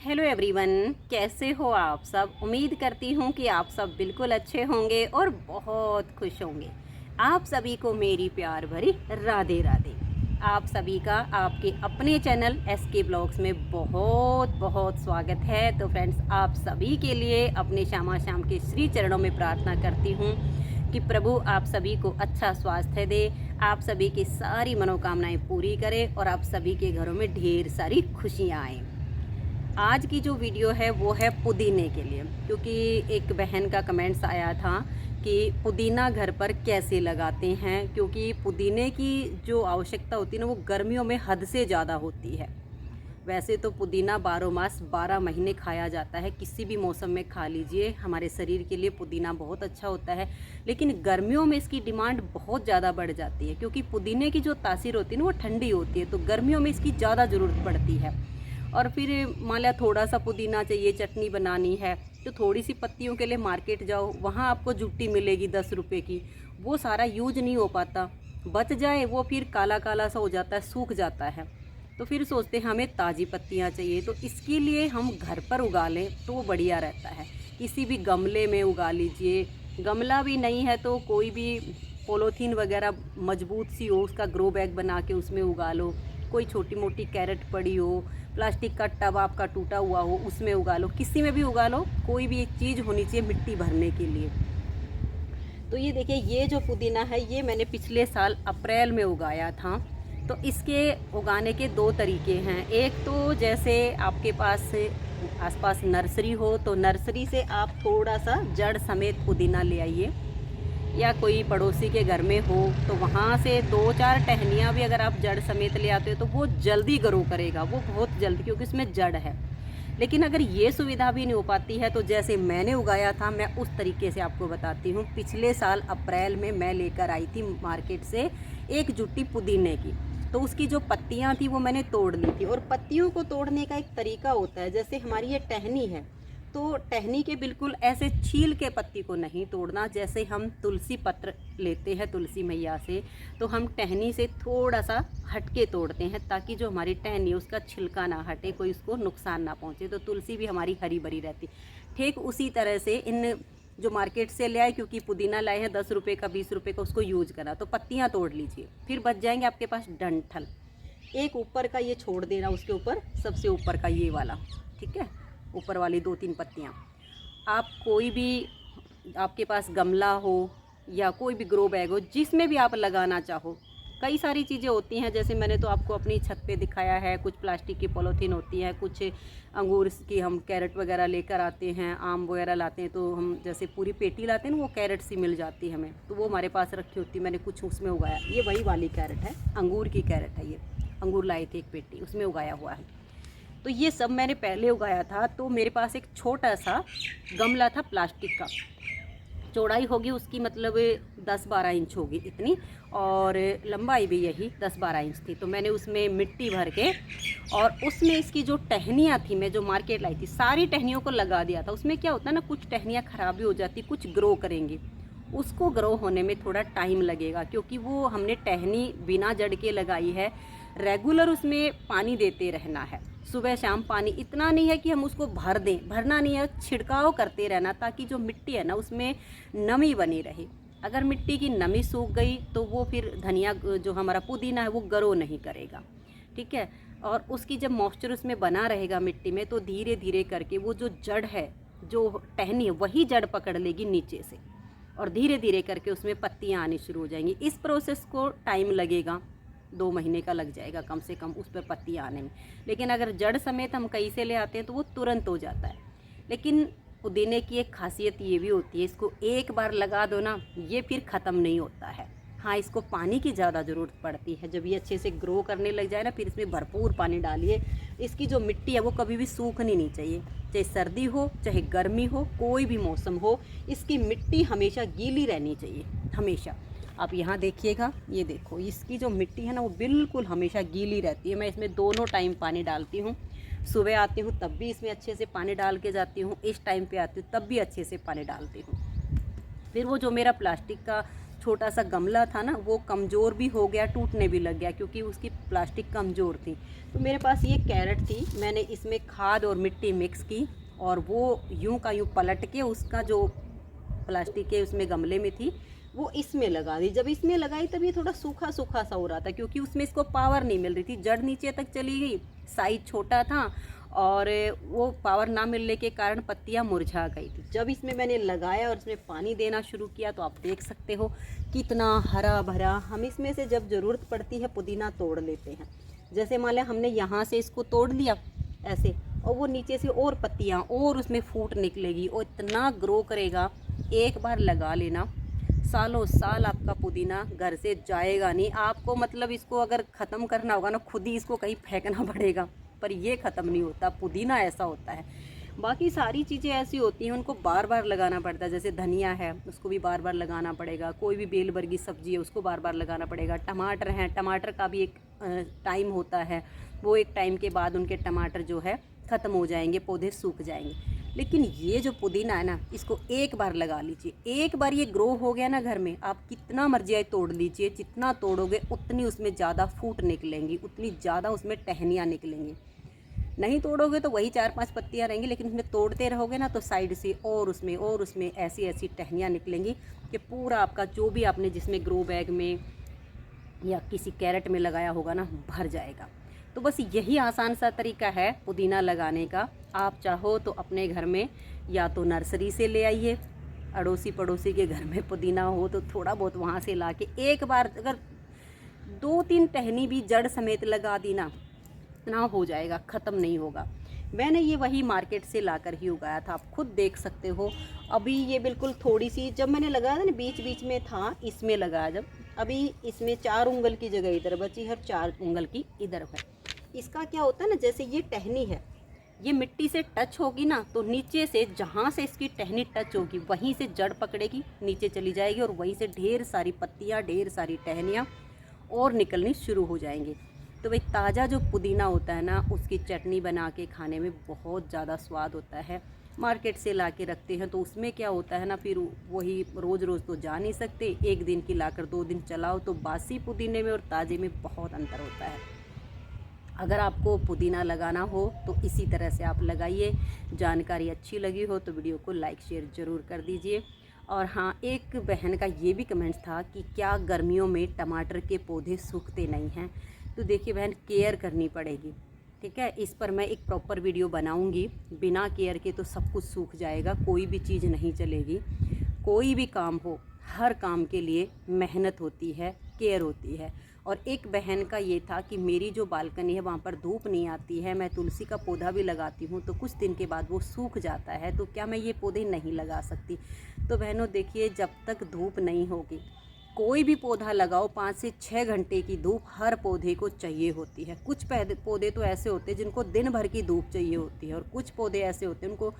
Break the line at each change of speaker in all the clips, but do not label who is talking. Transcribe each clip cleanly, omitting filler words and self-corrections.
Hello everyone, कैसे हो आप सब। उम्मीद करती हूँ कि आप सब बिल्कुल अच्छे होंगे और बहुत खुश होंगे। आप सभी को मेरी प्यार भरी राधे राधे। आप सभी का आपके अपने चैनल एसके ब्लॉग्स में बहुत बहुत स्वागत है। तो फ्रेंड्स, आप सभी के लिए अपने श्यामा श्याम के श्री चरणों में प्रार्थना करती हूँ कि प्रभु आप सभी को अच्छा स्वास्थ्य दे, आप सभी की सारी मनोकामनाएं पूरी करे और आप सभी के घरों में ढेर सारी खुशियाँ आएँ। आज की जो वीडियो है वो है पुदीने के लिए, क्योंकि एक बहन का कमेंट्स आया था कि पुदीना घर पर कैसे लगाते हैं, क्योंकि पुदीने की जो आवश्यकता होती है ना वो गर्मियों में हद से ज़्यादा होती है। वैसे तो पुदीना 12 मास 12 महीने खाया जाता है, किसी भी मौसम में खा लीजिए, हमारे शरीर के लिए पुदीना बहुत अच्छा होता है। लेकिन गर्मियों में इसकी डिमांड बहुत ज़्यादा बढ़ जाती है, क्योंकि पुदीने की जो तासीर होती है ना वो ठंडी होती है, तो गर्मियों में इसकी ज़्यादा ज़रूरत पड़ती है। और फिर मान लिया थोड़ा सा पुदीना चाहिए, चटनी बनानी है, तो थोड़ी सी पत्तियों के लिए मार्केट जाओ, वहाँ आपको जुट्टी मिलेगी 10 रुपये की। वो सारा यूज नहीं हो पाता, बच जाए वो फिर काला काला सा हो जाता है, सूख जाता है। तो फिर सोचते हैं हमें ताज़ी पत्तियाँ चाहिए, तो इसके लिए हम घर पर उगा लें तो वो बढ़िया रहता है। किसी भी गमले में उगा लीजिए, गमला भी नहीं है तो कोई भी पॉलीथीन वगैरह मजबूत सी हो, उसका ग्रो बैग बना के उसमें उगा लो। कोई छोटी मोटी कैरेट पड़ी हो, प्लास्टिक का टब आपका टूटा हुआ हो, उसमें उगा लो, किसी में भी उगा लो, कोई भी एक चीज़ होनी चाहिए मिट्टी भरने के लिए। तो ये देखिए, ये जो पुदीना है ये मैंने पिछले साल अप्रैल में उगाया था। तो इसके उगाने के दो तरीके हैं। एक तो जैसे आपके पास आसपास नर्सरी हो तो नर्सरी से आप थोड़ा सा जड़ समेत पुदीना ले आइए, या कोई पड़ोसी के घर में हो तो वहाँ से 2-4 टहनियाँ भी अगर आप जड़ समेत ले आते हो तो वो जल्दी ग्रो करेगा, वो बहुत जल्दी, क्योंकि उसमें जड़ है। लेकिन अगर ये सुविधा भी नहीं हो पाती है तो जैसे मैंने उगाया था मैं उस तरीके से आपको बताती हूँ। पिछले साल अप्रैल में मैं लेकर आई थी मार्केट से एक जुट्टी पुदीने की, तो उसकी जो पत्तियाँ थी वो मैंने तोड़ ली थी। और पत्तियों को तोड़ने का एक तरीका होता है, जैसे हमारी ये टहनी है तो टहनी के बिल्कुल ऐसे छील के पत्ती को नहीं तोड़ना। जैसे हम तुलसी पत्र लेते हैं तुलसी मैया से, तो हम टहनी से थोड़ा सा हटके तोड़ते हैं ताकि जो हमारी टहनी उसका छिलका ना हटे, कोई उसको नुकसान ना पहुंचे, तो तुलसी भी हमारी हरी भरी रहती। ठीक उसी तरह से इन जो मार्केट से ले आए, क्योंकि पुदीना लाए हैं 10 रुपये का 20 रुपये का, उसको यूज करा, तो पत्तियाँ तोड़ लीजिए। फिर बच जाएंगे आपके पास डंठल, एक ऊपर का ये छोड़ देना, उसके ऊपर सबसे ऊपर का ये वाला, ठीक है, ऊपर वाली 2-3 पत्तियाँ। आप कोई भी, आपके पास गमला हो या कोई भी ग्रो बैग हो जिसमें भी आप लगाना चाहो, कई सारी चीज़ें होती हैं। जैसे मैंने तो आपको अपनी छत पे दिखाया है, कुछ प्लास्टिक की पॉलीथीन होती है, कुछ अंगूर की हम कैरेट वगैरह लेकर आते हैं, आम वगैरह लाते हैं तो हम जैसे पूरी पेटी लाते हैं ना, वो कैरेट सी मिल जाती है हमें, तो वो हमारे पास रखी होती है। मैंने कुछ उसमें उगाया, ये वही वाली कैरेट है, अंगूर की कैरेट है, ये अंगूर लाए थे एक पेटी, उसमें उगाया हुआ है। तो ये सब मैंने पहले उगाया था। तो मेरे पास एक छोटा सा गमला था प्लास्टिक का, चौड़ाई होगी उसकी मतलब 10-12 इंच होगी इतनी, और लंबाई भी यही 10-12 इंच थी। तो मैंने उसमें मिट्टी भर के और उसमें इसकी जो टहनियाँ थी, मैं जो मार्केट लाई थी, सारी टहनियों को लगा दिया था। उसमें क्या होता है ना, कुछ टहनियाँ ख़राब भी हो जाती, कुछ ग्रो करेंगी, उसको ग्रो होने में थोड़ा टाइम लगेगा, क्योंकि वो हमने टहनी बिना जड़ के लगाई है। रेगुलर उसमें पानी देते रहना है, सुबह शाम पानी, इतना नहीं है कि हम उसको भर दें, भरना नहीं है, छिड़काव करते रहना, ताकि जो मिट्टी है ना उसमें नमी बनी रहे। अगर मिट्टी की नमी सूख गई तो वो फिर धनिया जो हमारा पुदीना है वो ग्रो नहीं करेगा, ठीक है। और उसकी जब मॉइस्चर उसमें बना रहेगा मिट्टी में, तो धीरे धीरे करके वो जो जड़ है, जो टहनी है, वही जड़ पकड़ लेगी नीचे से, और धीरे धीरे करके उसमें पत्तियाँ आनी शुरू हो जाएंगी। इस प्रोसेस को टाइम लगेगा, 2 महीने का लग जाएगा कम से कम उस पर पत्तियाँ आने में। लेकिन अगर जड़ समेत हम कहीं से ले आते हैं तो वो तुरंत हो जाता है। लेकिन पुदीने की एक खासियत ये भी होती है, इसको एक बार लगा दो ना, ये फिर ख़त्म नहीं होता है। हाँ, इसको पानी की ज़्यादा ज़रूरत पड़ती है। जब ये अच्छे से ग्रो करने लग जाए ना, फिर इसमें भरपूर पानी डालिए। इसकी जो मिट्टी है वो कभी भी सूखनी नहीं चाहिए, चाहे सर्दी हो चाहे गर्मी हो, कोई भी मौसम हो, इसकी मिट्टी हमेशा गीली रहनी चाहिए, हमेशा। आप यहाँ देखिएगा, ये देखो, इसकी जो मिट्टी है ना वो बिल्कुल हमेशा गीली रहती है। मैं इसमें दोनों टाइम पानी डालती हूँ, सुबह आती हूँ तब भी इसमें अच्छे से पानी डाल के जाती हूँ, इस टाइम पे आती हूँ तब भी अच्छे से पानी डालती हूँ। फिर वो जो मेरा प्लास्टिक का छोटा सा गमला था ना, वो कमज़ोर भी हो गया, टूटने भी लग गया क्योंकि उसकी प्लास्टिक कमज़ोर थी। तो मेरे पास ये कैरेट थी, मैंने इसमें खाद और मिट्टी मिक्स की और वो यूं का यूं पलट के उसका जो प्लास्टिक के उसमें गमले में थी वो इसमें लगा दी। जब इसमें लगाई तब ये थोड़ा सूखा सूखा सा हो रहा था क्योंकि उसमें इसको पावर नहीं मिल रही थी, जड़ नीचे तक चली गई, साइज छोटा था और वो पावर ना मिलने के कारण पत्तियां मुरझा गई थी। जब इसमें मैंने लगाया और इसमें पानी देना शुरू किया तो आप देख सकते हो कितना हरा भरा। हम इसमें से जब ज़रूरत पड़ती है पुदीना तोड़ लेते हैं। जैसे मान लिया हमने यहाँ से इसको तोड़ लिया ऐसे, और वो नीचे से और पत्तियाँ और उसमें फूट निकलेगी और इतना ग्रो करेगा। एक बार लगा लेना, सालों साल आपका पुदीना घर से जाएगा नहीं। आपको मतलब इसको अगर ख़त्म करना होगा ना, खुद ही इसको कहीं फेंकना पड़ेगा, पर ये ख़त्म नहीं होता। पुदीना ऐसा होता है। बाकी सारी चीज़ें ऐसी होती हैं उनको बार बार लगाना पड़ता है। जैसे धनिया है, उसको भी बार बार लगाना पड़ेगा। कोई भी बेल वर्गीय सब्जी है उसको बार बार लगाना पड़ेगा। टमाटर हैं, टमाटर का भी एक टाइम होता है, वो एक टाइम के बाद उनके टमाटर जो है ख़त्म हो जाएंगे, पौधे सूख जाएंगे। लेकिन ये जो पुदीना है ना, इसको एक बार लगा लीजिए। एक बार ये ग्रो हो गया ना घर में, आप कितना मर्जी आए तोड़ लीजिए। जितना तोड़ोगे उतनी उसमें ज़्यादा फूट निकलेंगी, उतनी ज़्यादा उसमें टहनियाँ निकलेंगी। नहीं तोड़ोगे तो वही 4-5 पत्तियाँ रहेंगी, लेकिन उसमें तोड़ते रहोगे ना तो साइड से और उसमें ऐसी ऐसी टहनियाँ निकलेंगी कि पूरा आपका जो भी आपने जिसमें ग्रो बैग में या किसी कैरेट में लगाया होगा ना, भर जाएगा। तो बस यही आसान सा तरीका है पुदीना लगाने का। आप चाहो तो अपने घर में या तो नर्सरी से ले आइए, अड़ोसी पड़ोसी के घर में पुदीना हो तो थोड़ा बहुत वहाँ से ला के एक बार अगर 2-3 टहनी भी जड़ समेत लगा दी ना, इतना हो जाएगा, ख़त्म नहीं होगा। मैंने ये वही मार्केट से लाकर ही उगाया था, आप खुद देख सकते हो। अभी ये बिल्कुल थोड़ी सी जब मैंने लगाया था ना, बीच बीच में था इसमें लगाया जब, अभी इसमें 4 उंगल की जगह इधर बची है, 4 उंगल की इधर है। इसका क्या होता है ना, जैसे ये टहनी है, ये मिट्टी से टच होगी ना तो नीचे से जहाँ से इसकी टहनी टच होगी वहीं से जड़ पकड़ेगी, नीचे चली जाएगी और वहीं से ढेर सारी पत्तियाँ, ढेर सारी टहनियाँ और निकलनी शुरू हो जाएंगी। तो भाई ताज़ा जो पुदीना होता है ना, उसकी चटनी बना के खाने में बहुत ज़्यादा स्वाद होता है। मार्केट से ला के रखते हैं तो उसमें क्या होता है ना, फिर वही रोज़ रोज़ तो जा नहीं सकते, एक दिन की लाकर 2 दिन चलाओ तो बासी पुदीने में और ताज़े में बहुत अंतर होता है। अगर आपको पुदीना लगाना हो तो इसी तरह से आप लगाइए। जानकारी अच्छी लगी हो तो वीडियो को लाइक शेयर ज़रूर कर दीजिए। और हाँ, एक बहन का ये भी कमेंट्स था कि क्या गर्मियों में टमाटर के पौधे सूखते नहीं हैं। तो देखिए बहन, केयर करनी पड़ेगी, ठीक है। इस पर मैं एक प्रॉपर वीडियो बनाऊंगी। बिना केयर के तो सब कुछ सूख जाएगा, कोई भी चीज़ नहीं चलेगी। कोई भी काम हो, हर काम के लिए मेहनत होती है, केयर होती है। और एक बहन का ये था कि मेरी जो बालकनी है वहाँ पर धूप नहीं आती है, मैं तुलसी का पौधा भी लगाती हूँ तो कुछ दिन के बाद वो सूख जाता है, तो क्या मैं ये पौधे नहीं लगा सकती। तो बहनों देखिए, जब तक धूप नहीं होगी कोई भी पौधा लगाओ, 5 से 6 घंटे की धूप हर पौधे को चाहिए होती है। कुछ पौधे तो ऐसे होते हैं जिनको दिन भर की धूप चाहिए होती है, और कुछ पौधे ऐसे होते हैं उनको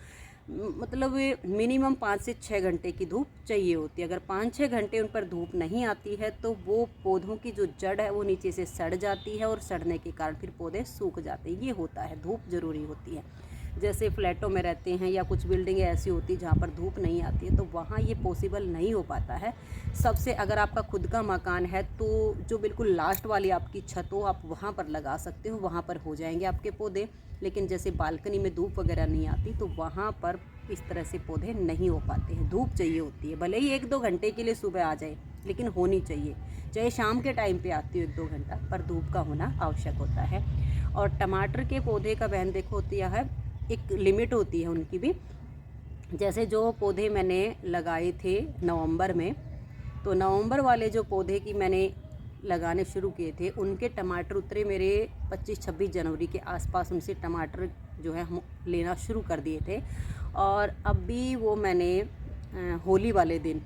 मतलब मिनिमम 5 से 6 घंटे की धूप चाहिए होती है। अगर 5-6 घंटे उन पर धूप नहीं आती है तो वो पौधों की जो जड़ है वो नीचे से सड़ जाती है और सड़ने के कारण फिर पौधे सूख जाते हैं। ये होता है, धूप ज़रूरी होती है। जैसे फ्लैटों में रहते हैं या कुछ बिल्डिंगें ऐसी होती हैं जहाँ पर धूप नहीं आती है, तो वहाँ ये पॉसिबल नहीं हो पाता है। सबसे अगर आपका खुद का मकान है तो जो बिल्कुल लास्ट वाली आपकी छत हो, आप वहाँ पर लगा सकते हो, वहाँ पर हो जाएंगे आपके पौधे। लेकिन जैसे बालकनी में धूप वगैरह नहीं आती तो वहाँ पर इस तरह से पौधे नहीं हो पाते हैं। धूप चाहिए होती है, भले ही 1-2 घंटे के लिए सुबह आ जाए, लेकिन होनी चाहिए। चाहे शाम के टाइम पे आती हो 1-2 घंटा, पर धूप का होना आवश्यक होता है। और टमाटर के पौधे का बहन देखो होती है, एक लिमिट होती है उनकी भी। जैसे जो पौधे मैंने लगाए थे नवंबर में, तो नवंबर वाले जो पौधे की मैंने लगाने शुरू किए थे, उनके टमाटर उतरे मेरे 25-26 जनवरी के आसपास। उनसे टमाटर जो है हम लेना शुरू कर दिए थे। और अभी वो मैंने होली वाले दिन,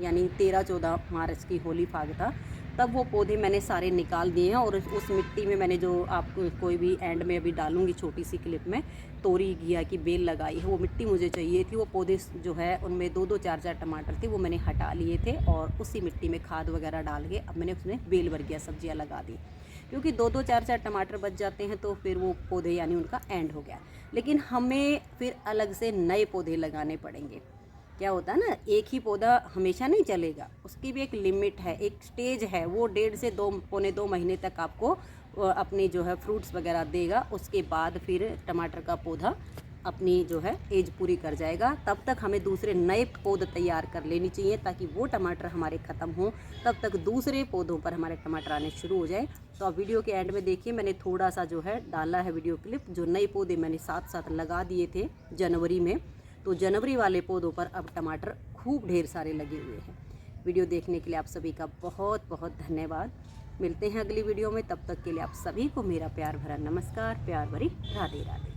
यानी 13-14 मार्च की होली फाग था, तब वो पौधे मैंने सारे निकाल दिए हैं। और उस मिट्टी में मैंने जो आपको कोई भी एंड में अभी डालूंगी छोटी सी क्लिप में, तोरी घिया की बेल लगाई है, वो मिट्टी मुझे चाहिए थी। वो पौधे जो है उनमें 2-2 4-4 टमाटर थे, वो मैंने हटा लिए थे और उसी मिट्टी में खाद वगैरह डाल के अब मैंने उसमें बेल वर्गीय सब्जियां लगा दी। क्योंकि 2-2 4-4 टमाटर बच जाते हैं तो फिर वो पौधे यानी उनका एंड हो गया। लेकिन हमें फिर अलग से नए पौधे लगाने पड़ेंगे। क्या होता है ना, एक ही पौधा हमेशा नहीं चलेगा, उसकी भी एक लिमिट है, एक स्टेज है, वो 1.5 से 2 महीने तक आपको अपनी जो है फ्रूट्स वगैरह देगा। उसके बाद फिर टमाटर का पौधा अपनी जो है एज पूरी कर जाएगा। तब तक हमें दूसरे नए पौधे तैयार कर लेनी चाहिए ताकि वो टमाटर हमारे ख़त्म हों, तब तक दूसरे पौधों पर हमारे टमाटर आने शुरू हो जाए। तो आप वीडियो के एंड में देखिए, मैंने थोड़ा सा जो है डाला है वीडियो क्लिप, जो नए पौधे मैंने साथ साथ लगा दिए थे जनवरी में। तो जनवरी वाले पौधों पर अब टमाटर खूब ढेर सारे लगे हुए हैं। वीडियो देखने के लिए आप सभी का बहुत बहुत धन्यवाद। मिलते हैं अगली वीडियो में, तब तक के लिए आप सभी को मेरा प्यार भरा नमस्कार, प्यार भरी राधे राधे।